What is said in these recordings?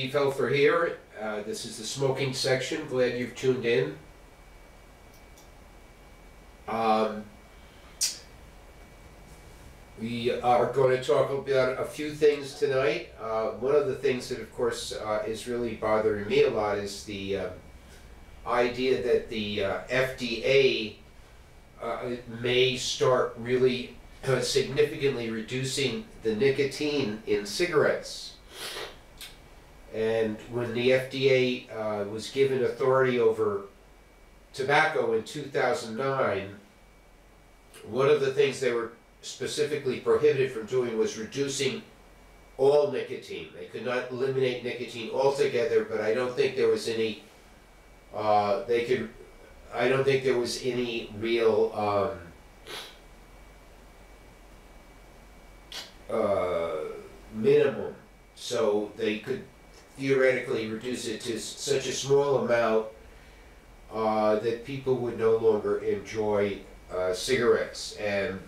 Steve Helfer here. This is the smoking section. Glad you've tuned in. We are going to talk about a few things tonight. One of the things that, of course, is really bothering me a lot is the idea that the FDA may start really significantly reducing the nicotine in cigarettes. And when the FDA was given authority over tobacco in 2009, one of the things they were specifically prohibited from doing was reducing all nicotine. They could not eliminate nicotine altogether, but I don't think there was any, I don't think there was any real minimum. So they could theoretically reduce it to such a small amount that people would no longer enjoy cigarettes. And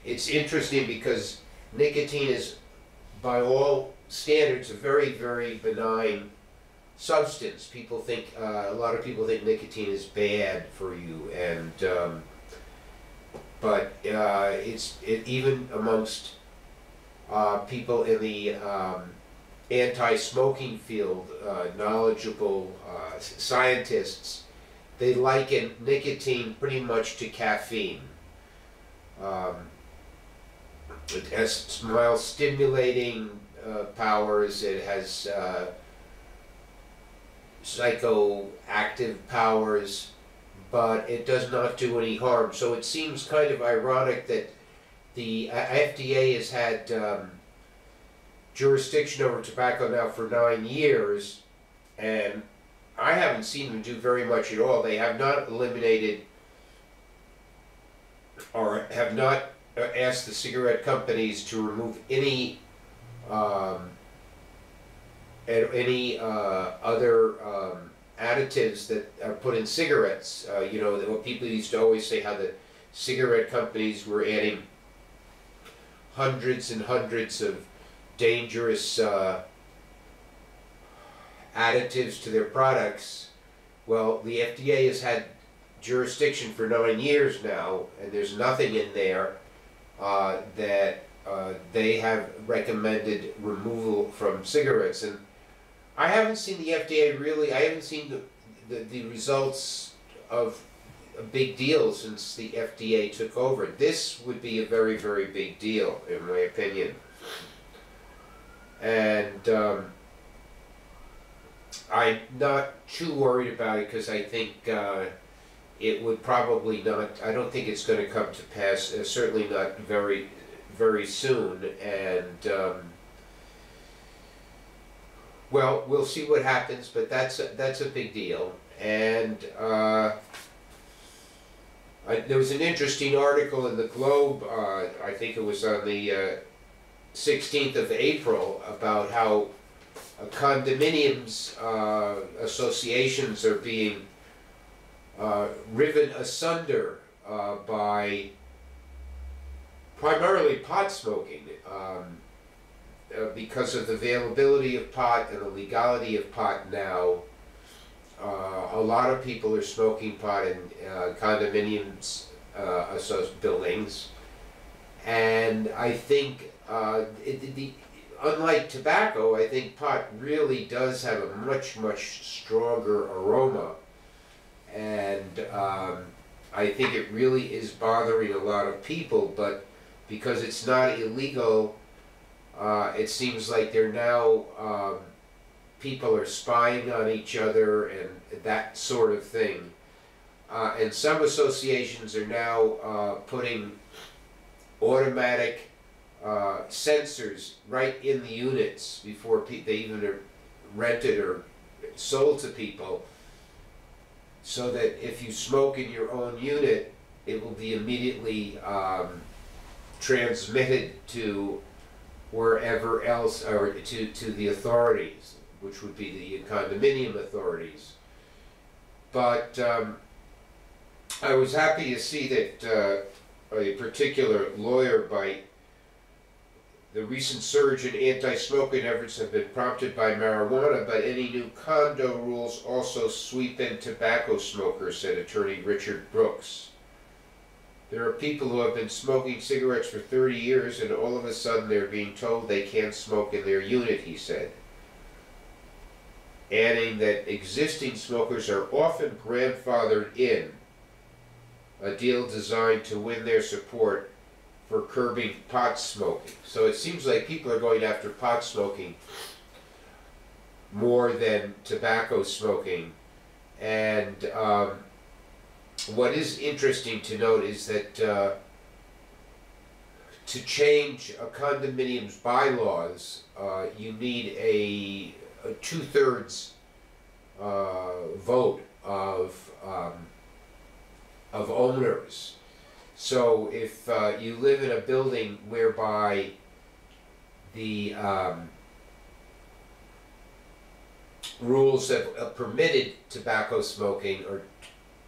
it's interesting because nicotine is, by all standards, a very, very benign substance. People think, a lot of people think nicotine is bad for you, and but even amongst people in the anti-smoking field, knowledgeable scientists, they liken nicotine pretty much to caffeine. It has mild stimulating powers. It has psychoactive powers, but it does not do any harm. So it seems kind of ironic that the FDA has had jurisdiction over tobacco now for 9 years, and I haven't seen them do very much at all. They have not eliminated or have not asked the cigarette companies to remove any other additives that are put in cigarettes. You know, what people used to always say, how the cigarette companies were adding hundreds and hundreds of dangerous additives to their products. Well, the FDA has had jurisdiction for 9 years now, and there's nothing in there that they have recommended removal from cigarettes. And I haven't seen the FDA really, I haven't seen the results of a big deal since the FDA took over. This would be a very, very big deal, in my opinion. And I'm not too worried about it because I think it would probably not, I don't think it's going to come to pass, certainly not very, very soon. And well, we'll see what happens, but that's a big deal. And there was an interesting article in the Globe, I think it was on the 16th of April, about how condominiums associations are being riven asunder by primarily pot smoking, because of the availability of pot and the legality of pot now. A lot of people are smoking pot in condominiums, buildings, and I think unlike tobacco, I think pot really does have a much, much stronger aroma, and I think it really is bothering a lot of people. But because it's not illegal, it seems like they're now people are spying on each other and that sort of thing. And some associations are now putting automatic sensors right in the units before they even are rented or sold to people, so that if you smoke in your own unit, it will be immediately transmitted to wherever else, or to the authorities, which would be the condominium authorities. But I was happy to see that a particular lawyer by The recent surge in anti-smoking efforts have been prompted by marijuana, but any new condo rules also sweep in tobacco smokers, said attorney Richard Brooks. There are people who have been smoking cigarettes for 30 years and all of a sudden they're being told they can't smoke in their unit, he said. Adding that existing smokers are often grandfathered in, a deal designed to win their support for curbing pot smoking. So it seems like people are going after pot smoking more than tobacco smoking. And what is interesting to note is that to change a condominium's bylaws, you need a 2/3 vote of owners. So if you live in a building whereby the rules have permitted tobacco smoking, or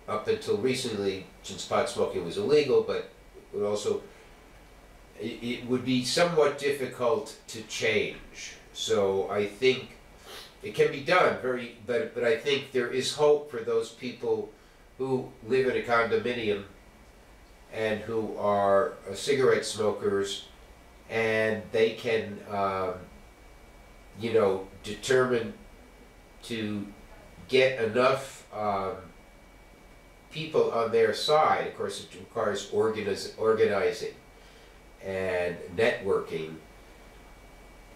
up until recently, since pot smoking was illegal, but it also it would be somewhat difficult to change. So I think it can be done, but I think there is hope for those people who live in a condominium and who are cigarette smokers, and they can, determine to get enough people on their side. Of course, it requires organizing and networking.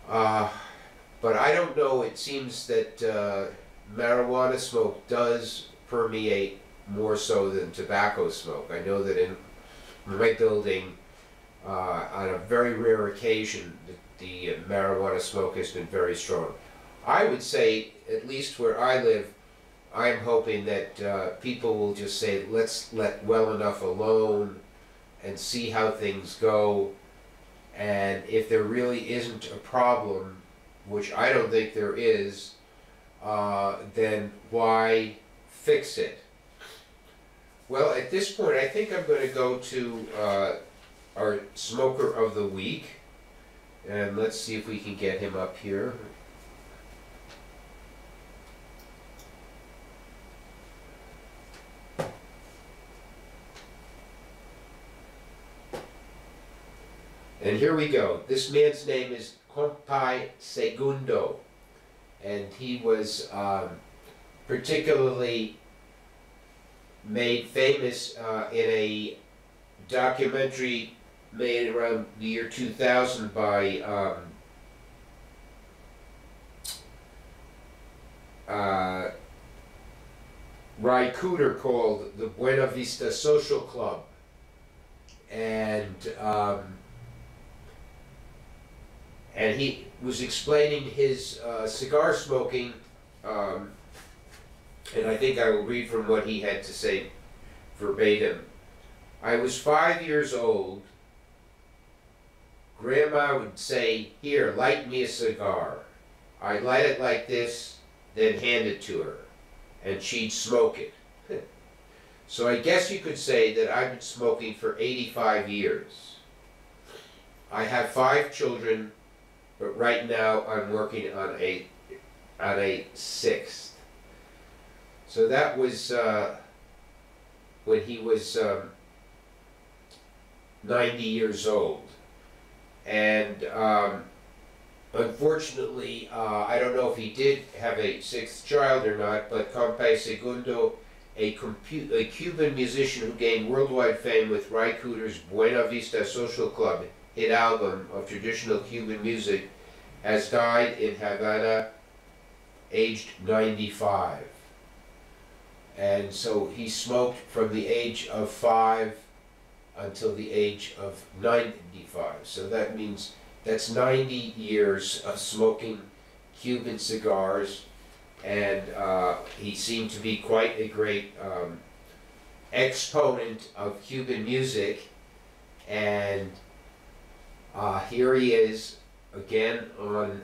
But I don't know, it seems that marijuana smoke does permeate more so than tobacco smoke. I know that in my building, on a very rare occasion, the marijuana smoke has been very strong. I would say, at least where I live, I'm hoping that people will just say, let's let well enough alone and see how things go. And if there really isn't a problem, which I don't think there is, then why fix it? Well, at this point, I think I'm going to go to our smoker of the week, and let's see if we can get him up here. And here we go. This man's name is Compay Segundo, and he was particularly made famous in a documentary made around the year 2000 by Ry Cooder, called the Buena Vista Social Club. And he was explaining his cigar smoking, and I think I will read from what he had to say verbatim. I was 5 years old. Grandma would say, "Here, light me a cigar." I'd light it like this, then hand it to her, and she'd smoke it. So I guess you could say that I've been smoking for 85 years. I have 5 children, but right now I'm working on a 6th. So that was when he was 90 years old. And unfortunately, I don't know if he did have a 6th child or not, but Compay Segundo, a Cuban musician who gained worldwide fame with Ry Cooder's Buena Vista Social Club hit album of traditional Cuban music, has died in Havana, aged 95. And so he smoked from the age of 5 until the age of 95. So that means that's 90 years of smoking Cuban cigars, and he seemed to be quite a great exponent of Cuban music. And here he is again on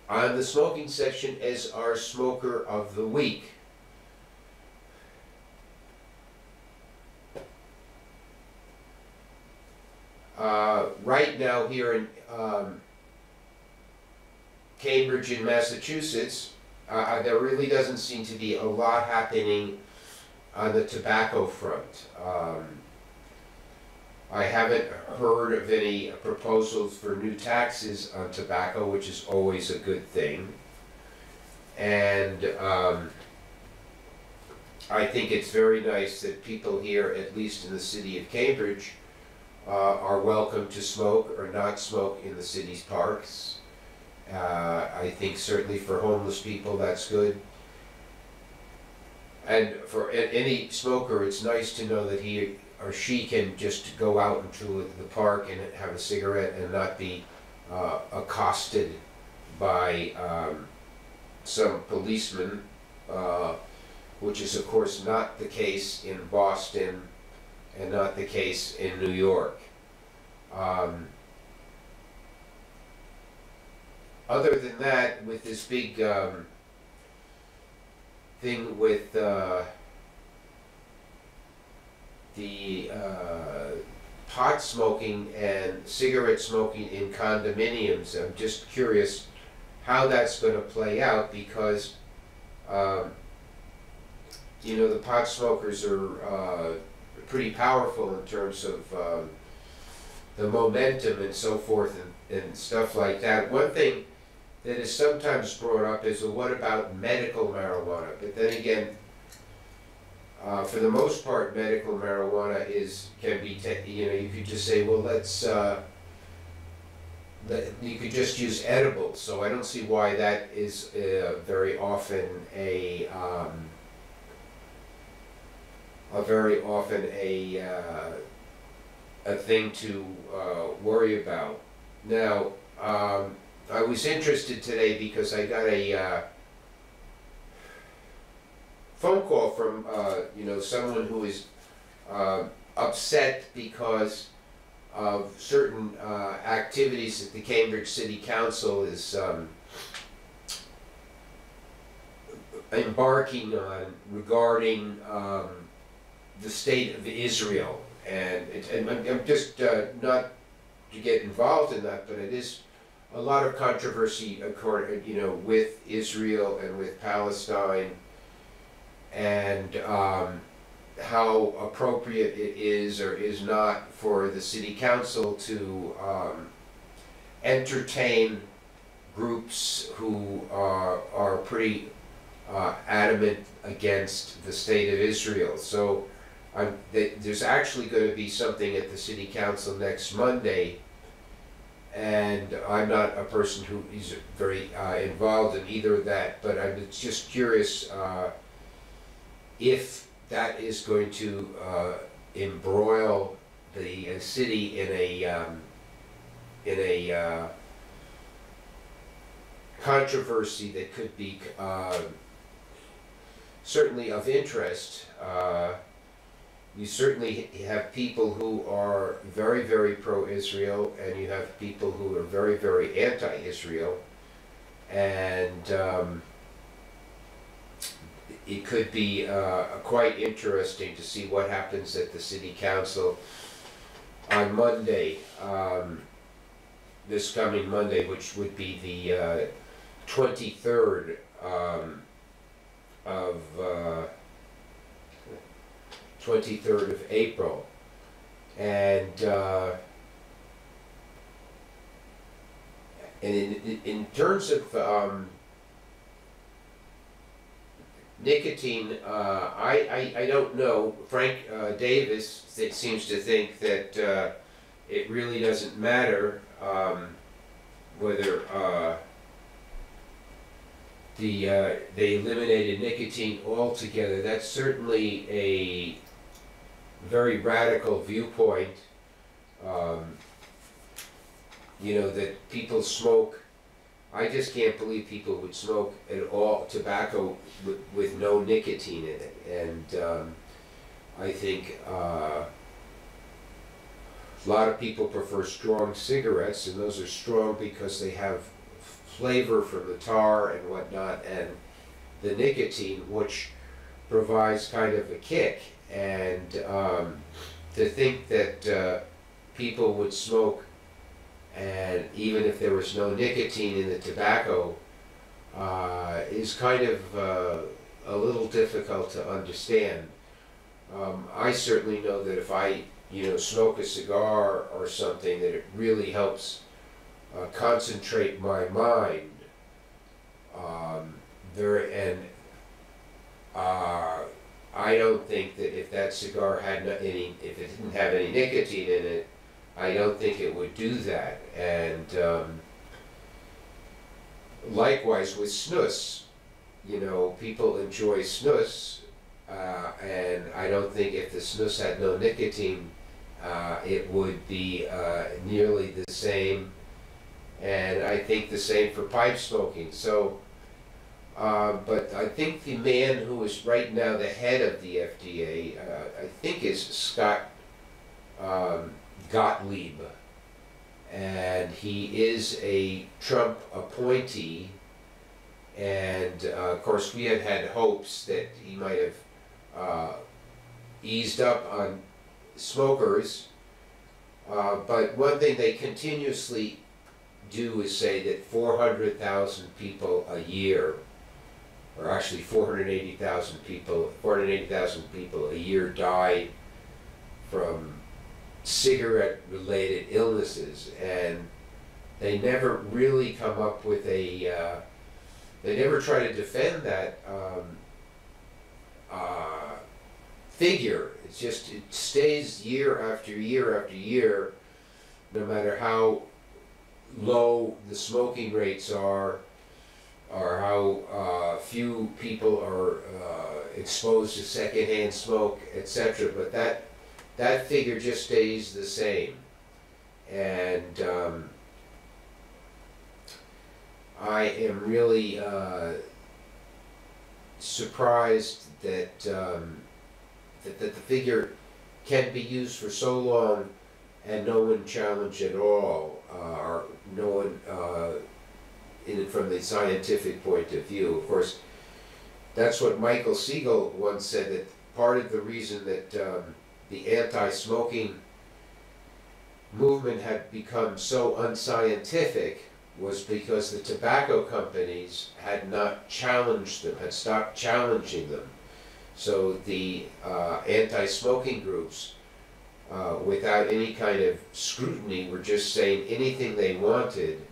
the smoking section as our smoker of the week. right now here in Cambridge in Massachusetts, there really doesn't seem to be a lot happening on the tobacco front. I haven't heard of any proposals for new taxes on tobacco, which is always a good thing. And I think it's very nice that people here, at least in the city of Cambridge, are welcome to smoke or not smoke in the city's parks. I think certainly for homeless people that's good. And for any smoker, it's nice to know that he or she can just go out into the park and have a cigarette and not be accosted by some policeman, which is of course not the case in Boston and not the case in New York. Other than that, with this big thing with the pot smoking and cigarette smoking in condominiums, I'm just curious how that's going to play out, because you know, the pot smokers are pretty powerful in terms of the momentum and so forth and stuff like that. One thing that is sometimes brought up is, well, what about medical marijuana? But then again, for the most part, medical marijuana can be, you know, you could just say, well, you could just use edibles. So I don't see why that is very often a thing to worry about. Now, I was interested today because I got a phone call from you know, someone who is upset because of certain activities that the Cambridge City Council is embarking on regarding the state of Israel. And I'm just not to get involved in that, but it is a lot of controversy, you know, with Israel and with Palestine, and how appropriate it is or is not for the city council to entertain groups who are pretty adamant against the state of Israel. So there's actually going to be something at the city council next Monday, and I'm not a person who is very involved in either of that, but I'm just curious if that is going to embroil the city in a controversy that could be certainly of interest. You certainly have people who are very, very pro-Israel, and you have people who are very, very anti-Israel, and it could be quite interesting to see what happens at the City Council on Monday, this coming Monday, which would be the 23rd of 23rd of April. And in terms of nicotine, I don't know. Frank Davis seems to think that it really doesn't matter whether they eliminated nicotine altogether. That's certainly a very radical viewpoint. You know, that people smoke. I just can't believe people would smoke at all tobacco with no nicotine in it. And I think a lot of people prefer strong cigarettes, and those are strong because they have flavor from the tar and whatnot, and the nicotine, which provides kind of a kick. And to think that people would smoke and even if there was no nicotine in the tobacco, is kind of a little difficult to understand. I certainly know that if I, smoke a cigar or something, that it really helps concentrate my mind. I don't think that if that cigar had if it didn't have any nicotine in it, I don't think it would do that. And likewise with snus, people enjoy snus, and I don't think if the snus had no nicotine, it would be nearly the same. And I think the same for pipe smoking. So, but I think the man who is right now the head of the FDA, I think is Scott Gottlieb, and he is a Trump appointee. And of course, we had hopes that he might have eased up on smokers. But one thing they continuously do is say that 400,000 people a year, or actually 480,000 people a year die from cigarette-related illnesses, and they never they never try to defend that figure. It's just, it stays year after year after year, no matter how low the smoking rates are, or how few people are exposed to secondhand smoke, etc. But that figure just stays the same. And I am really surprised that that the figure can be used for so long and no one challenged at all, or no one in it from the scientific point of view. Of course, that's what Michael Siegel once said, that part of the reason that the anti-smoking movement had become so unscientific was because the tobacco companies had not challenged them, had stopped challenging them. So the anti-smoking groups, without any kind of scrutiny, were just saying anything they wanted,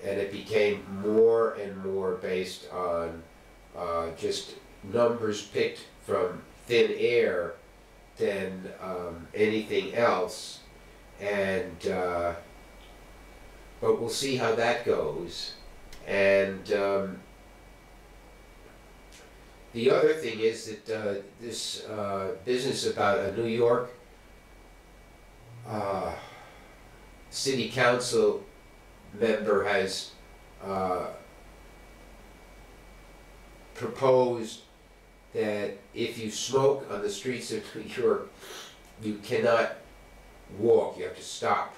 and it became more and more based on just numbers picked from thin air than anything else. And but we'll see how that goes. And the other thing is that this business about a New York city council member has proposed that if you smoke on the streets of New York, you cannot walk, you have to stop.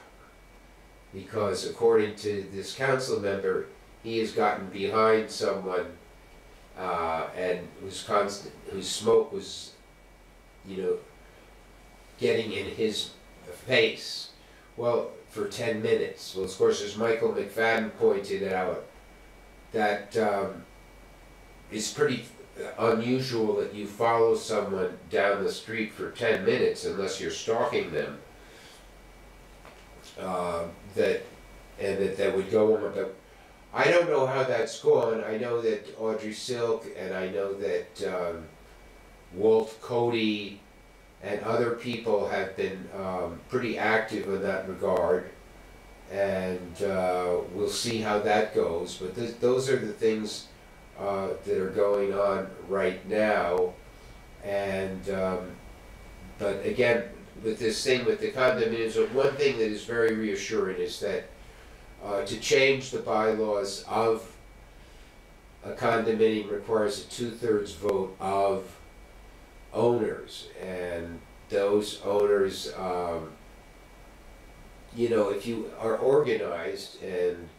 Because according to this council member, he has gotten behind someone and whose smoke was, getting in his face. Well, for 10 minutes. Well, of course, as Michael McFadden pointed out, that it's pretty unusual that you follow someone down the street for 10 minutes unless you're stalking them. That would go on. But I don't know how that's gone. I know that Audrey Silk, and I know that Walt Cody and other people have been pretty active in that regard, and we'll see how that goes. But those are the things that are going on right now. And but again, with this thing with the condominiums, one thing that is very reassuring is that to change the bylaws of a condominium requires a 2/3 vote of owners, and those owners, if you are organized and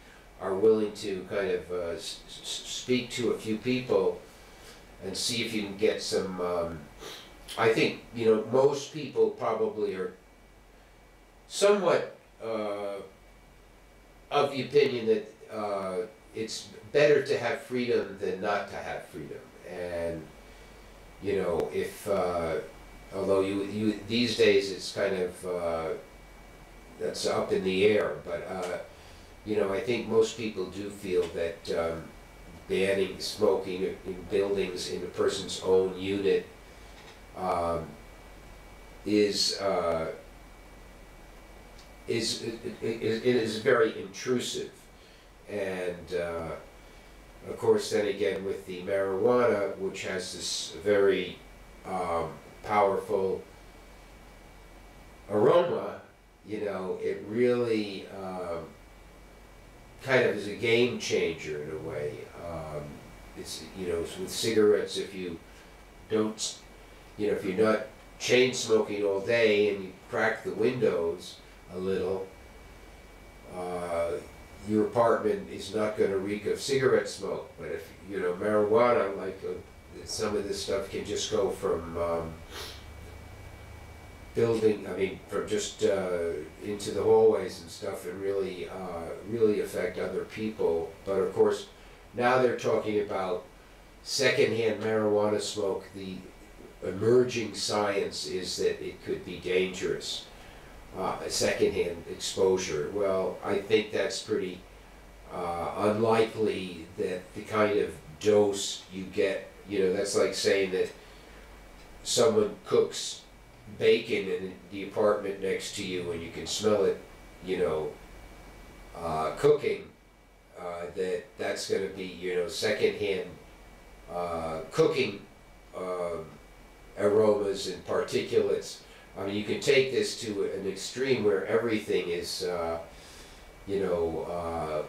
are willing to kind of speak to a few people and see if you can get some, I think, most people probably are somewhat of the opinion that it's better to have freedom than not to have freedom. And you know, if although you these days it's kind of that's up in the air, but you know, I think most people do feel that banning smoking in buildings in a person's own unit um, is it is very intrusive, and of course, then again with the marijuana, which has this very powerful aroma, you know, it really kind of is a game changer in a way. It's, you know, with cigarettes, if you don't, you know, if you're not chain smoking all day and you crack the windows a little, your apartment is not going to reek of cigarette smoke. But if, you know, marijuana, like some of this stuff can just go from from just into the hallways and stuff, and really, really affect other people. But of course, now they're talking about secondhand marijuana smoke. The emerging science is that it could be dangerous, a secondhand exposure. Well, I think that's pretty unlikely that the kind of dose you get, you know, that's like saying that someone cooks bacon in the apartment next to you and you can smell it, you know, cooking, that's going to be, you know, secondhand cooking aromas and particulates. I mean, you can take this to an extreme where everything is, you know,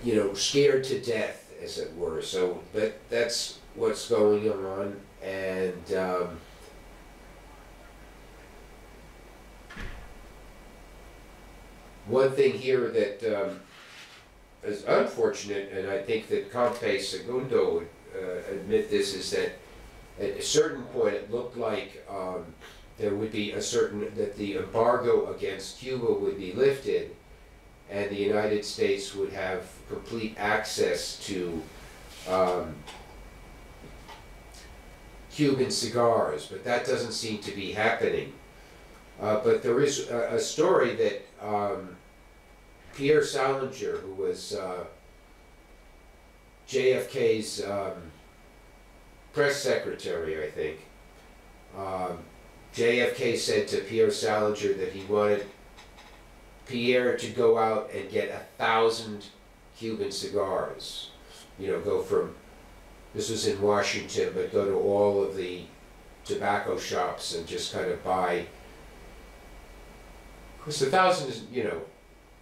you know, scared to death, as it were. So that's what's going on, and one thing here that is unfortunate, and I think that Campe Segundo would admit this, is that at a certain point it looked like there would be that the embargo against Cuba would be lifted, and the United States would have complete access to Cuban cigars, but that doesn't seem to be happening. But there is a story that Pierre Salinger, who was JFK's press secretary, I think, JFK said to Pierre Salinger that he wanted Pierre to go out and get 1,000 Cuban cigars. You know, go from, this was in Washington, but go to all of the tobacco shops and just kind of buy. Of course, 1,000 is, you know,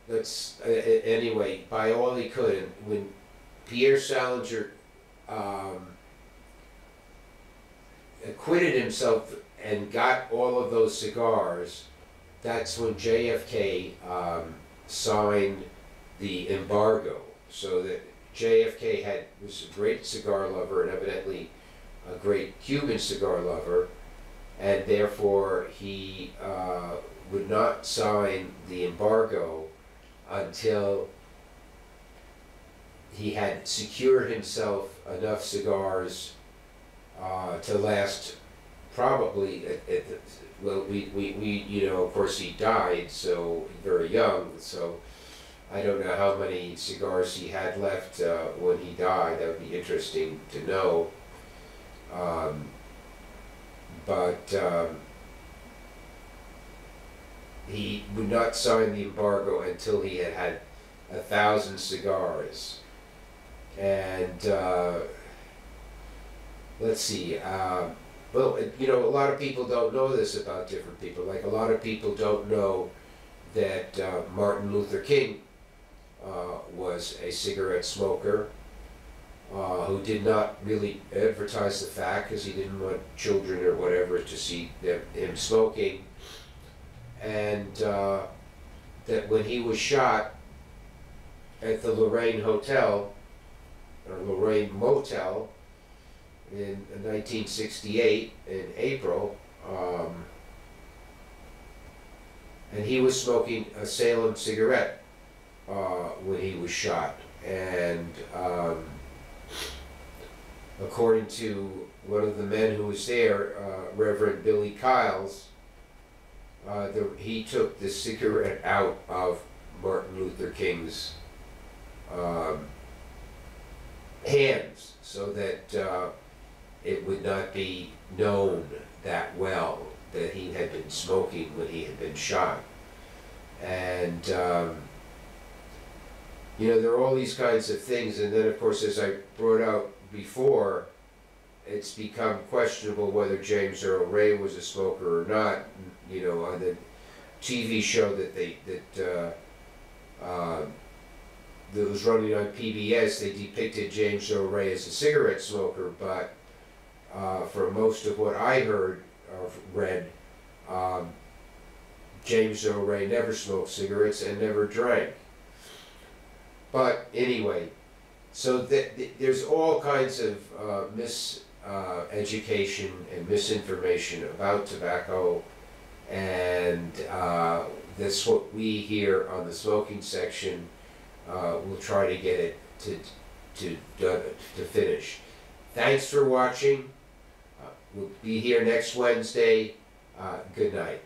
that's, anyway, buy all he could. And when Pierre Salinger acquitted himself and got all of those cigars, that's when JFK signed the embargo. So that JFK was a great cigar lover and evidently a great Cuban cigar lover, and therefore he would not sign the embargo until he had secured himself enough cigars to last probably well, we you know, of course he died so very young, so I don't know how many cigars he had left when he died. That would be interesting to know. He would not sign the embargo until he had 1,000 cigars. And let's see. Well, you know, a lot of people don't know this about different people. Like, a lot of people don't know that Martin Luther King was a cigarette smoker who did not really advertise the fact because he didn't want children or whatever to see him smoking. And that when he was shot at the Lorraine Hotel, or Lorraine Motel, in 1968, in April, and he was smoking a Salem cigarette when he was shot. And according to one of the men who was there, Reverend Billy Kyles, he took the cigarette out of Martin Luther King's hands so that it would not be known that well that he had been smoking when he had been shot. And you know, there are all these kinds of things, and then of course, as I brought out before, it's become questionable whether James Earl Ray was a smoker or not. You know, on the TV show that was running on PBS, they depicted James Earl Ray as a cigarette smoker, but for most of what I heard or read, James Earl Ray never smoked cigarettes and never drank. But anyway, so there's all kinds of miseducation and misinformation about tobacco, and that's what we here on the smoking section will try to get it to finish. Thanks for watching. We'll be here next Wednesday. Good night.